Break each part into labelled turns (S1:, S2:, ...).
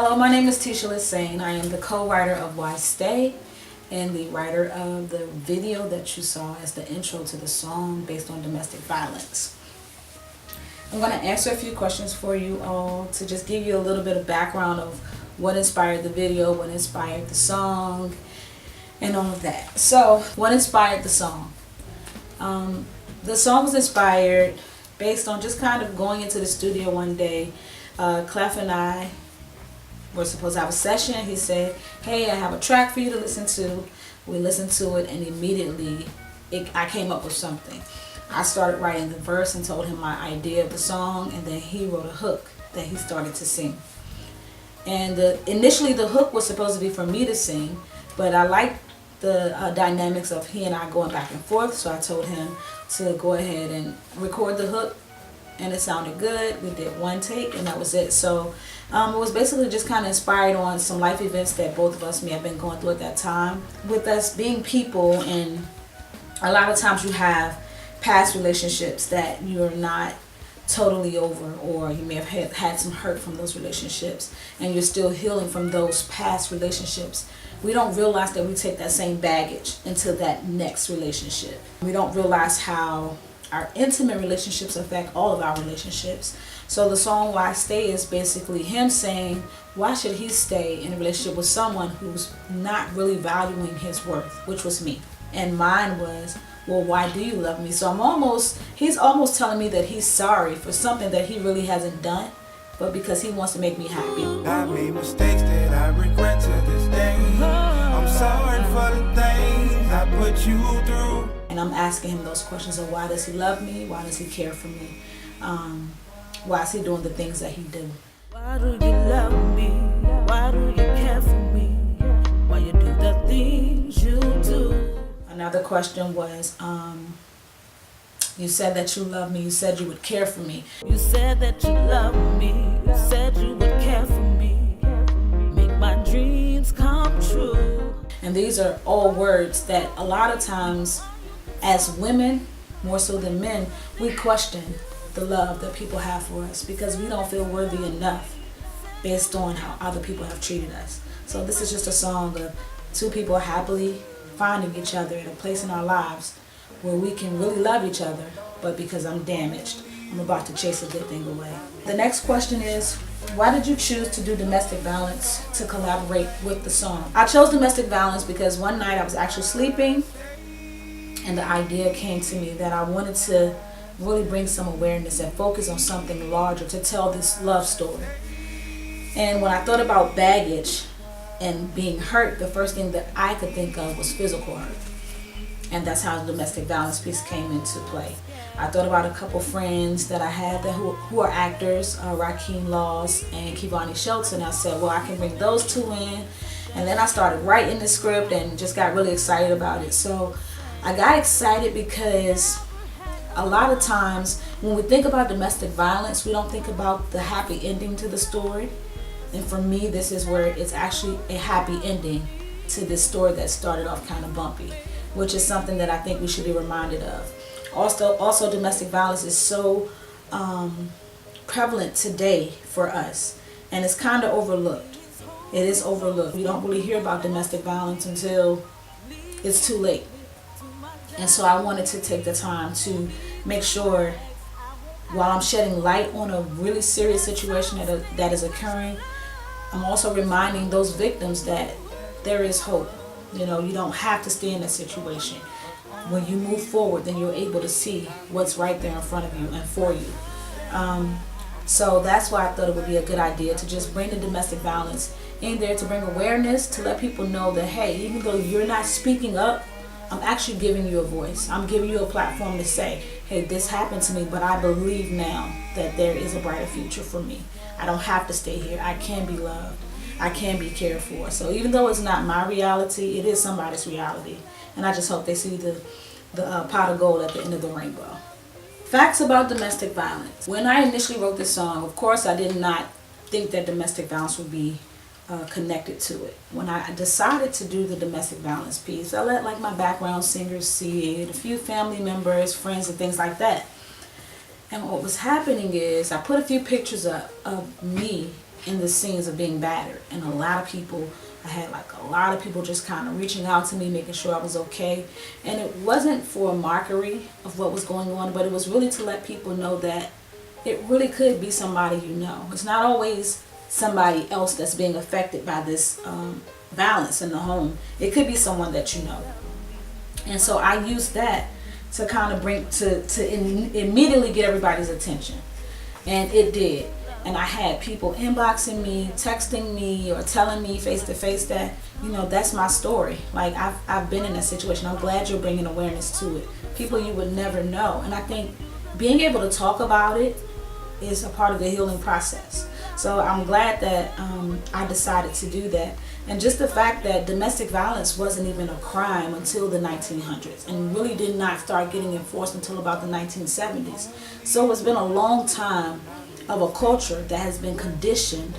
S1: Hello, my name is Teshia Interview. I am the co-writer of Why Stay and the writer of the video that you saw as the intro to the song based on domestic violence. I'm going to answer a few questions for you all to just give you a little bit of background of what inspired the video, what inspired the song, and all of that. So, what inspired the song? The song was inspired based on just kind of going into the studio one day. Clef and I were supposed to have a session. He said, hey, I have a track for you to listen to. We listened to it, and immediately I came up with something. I started writing the verse and told him my idea of the song, and then he wrote a hook that he started to sing. And initially the hook was supposed to be for me to sing, but I liked the dynamics of he and I going back and forth, so I told him to go ahead and record the hook, and it sounded good. We did one take, and that was it. So it was basically just kind of inspired on some life events that both of us may have been going through at that time. With us being people, and a lot of times you have past relationships that you're not totally over, or you may have had some hurt from those relationships, and you're still healing from those past relationships. We don't realize that we take that same baggage into that next relationship. We don't realize how our intimate relationships affect all of our relationships. So the song Why Stay is basically him saying, why should he stay in a relationship with someone who's not really valuing his worth, which was me. And mine was, well, why do you love me? So he's almost telling me that he's sorry for something that he really hasn't done, but because he wants to make me happy.
S2: I made mistakes that I regret to this day. I'm sorry for the things I put you through.
S1: And I'm asking him those questions of why does he love me? Why does he care for me? Why is he doing the things that he do?
S3: Why do you love me? Why do you care for me? Why you do the things you do?
S1: Another question was, you said that you love me. You said you would care for me.
S3: You said that you love me. You said you would care for me. Make my dreams come true.
S1: And these are all words that a lot of times as women, more so than men, we question the love that people have for us because we don't feel worthy enough based on how other people have treated us. So this is just a song of two people happily finding each other in a place in our lives where we can really love each other, but because I'm damaged, I'm about to chase a good thing away. The next question is, why did you choose to do domestic violence to collaborate with the song? I chose domestic violence because one night I was actually sleeping, and the idea came to me that I wanted to really bring some awareness and focus on something larger to tell this love story. And when I thought about baggage and being hurt, the first thing that I could think of was physical hurt. And that's how the domestic violence piece came into play. I thought about a couple friends that I had who are actors, Rakeem Laws and Kivani Schultz, and I said, well, I can bring those two in. And then I started writing the script and just got really excited about it. So I got excited because a lot of times when we think about domestic violence, we don't think about the happy ending to the story. And for me, this is where it's actually a happy ending to this story that started off kind of bumpy, which is something that I think we should be reminded of. Also, domestic violence is so prevalent today for us, and it's kind of overlooked. It is overlooked. We don't really hear about domestic violence until it's too late. And so I wanted to take the time to make sure, while I'm shedding light on a really serious situation that is occurring, I'm also reminding those victims that there is hope. You know, you don't have to stay in that situation. When you move forward, then you're able to see what's right there in front of you and for you. So that's why I thought it would be a good idea to just bring the domestic violence in there, to bring awareness, to let people know that, hey, even though you're not speaking up, I'm actually giving you a voice. I'm giving you a platform to say, hey, this happened to me, but I believe now that there is a brighter future for me. I don't have to stay here. I can be loved. I can be cared for. So even though it's not my reality, it is somebody's reality. And I just hope they see the pot of gold at the end of the rainbow. Facts about domestic violence. When I initially wrote this song, of course, I did not think that domestic violence would be connected to it. When I decided to do the domestic violence piece, I let my background singers see it, a few family members, friends, and things like that. And what was happening is I put a few pictures up of me in the scenes of being battered. And I had like a lot of people just kind of reaching out to me, making sure I was okay. And it wasn't for a mockery of what was going on, but it was really to let people know that it really could be somebody you know. It's not always somebody else that's being affected by this violence in the home. It could be someone that you know. And so I used that to kind of immediately get everybody's attention. And it did. And I had people inboxing me, texting me, or telling me face to face that, that's my story. Like, I've been in that situation. I'm glad you're bringing awareness to it. People you would never know. And I think being able to talk about it is a part of the healing process. So I'm glad that I decided to do that. And just the fact that domestic violence wasn't even a crime until the 1900s and really did not start getting enforced until about the 1970s. So it's been a long time of a culture that has been conditioned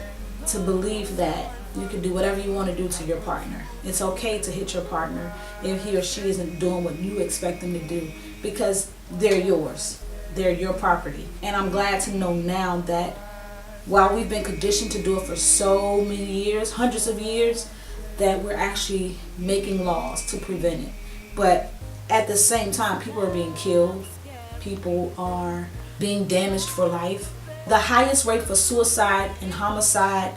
S1: to believe that you can do whatever you want to do to your partner. It's okay to hit your partner if he or she isn't doing what you expect them to do, because they're yours. They're your property. And I'm glad to know now that while we've been conditioned to do it for so many years, hundreds of years, that we're actually making laws to prevent it. But at the same time, people are being killed. People are being damaged for life. The highest rate for suicide and homicide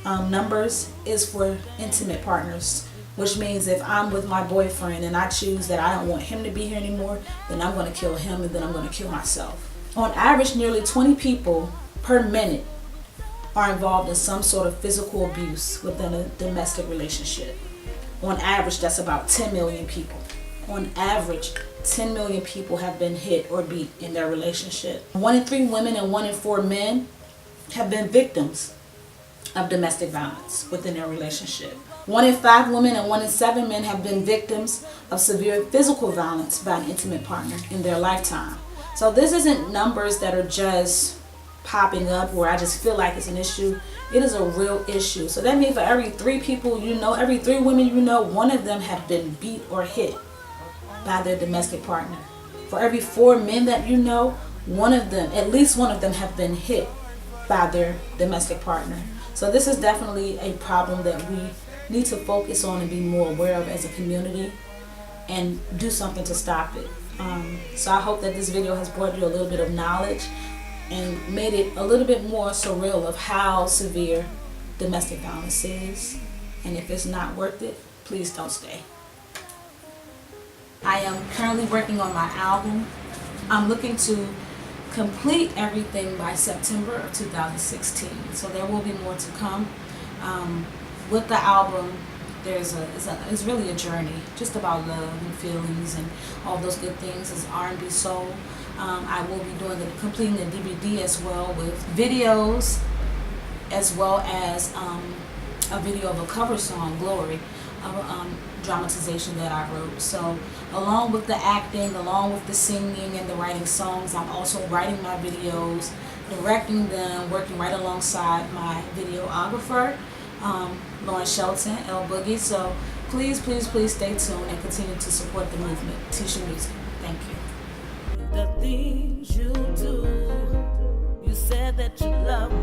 S1: numbers is for intimate partners, which means if I'm with my boyfriend and I choose that I don't want him to be here anymore, then I'm going to kill him and then I'm going to kill myself. On average, nearly 20 people per minute are involved in some sort of physical abuse within a domestic relationship. On average, that's about 10 million people. On average, 10 million people have been hit or beat in their relationship. 1 in 3 women and 1 in 4 men have been victims of domestic violence within their relationship. 1 in 5 women and 1 in 7 men have been victims of severe physical violence by an intimate partner in their lifetime. So this isn't numbers that are just popping up where I just feel like it's an issue. It is a real issue. So that means for every 3 people you know, every 3 women you know, 1 of them have been beat or hit by their domestic partner. For every 4 men that you know, at least one of them have been hit by their domestic partner. So this is definitely a problem that we need to focus on and be more aware of as a community and do something to stop it. So I hope that this video has brought you a little bit of knowledge and made it a little bit more surreal of how severe domestic violence is. And if it's not worth it, please don't stay. I am currently working on my album. I'm looking to complete everything by September of 2016. So there will be more to come. With the album, it's really a journey, just about love and feelings and all those good things. It's R&B soul. I will be completing the DVD as well with videos, as well as a video of a cover song, Glory, of a dramatization that I wrote. So along with the acting, along with the singing and the writing songs, I'm also writing my videos, directing them, working right alongside my videographer, Lauren Shelton, L Boogie. So please, please, please stay tuned and continue to support the movement. Teshia Music. Thank you.
S3: The things you do, you said that you love me.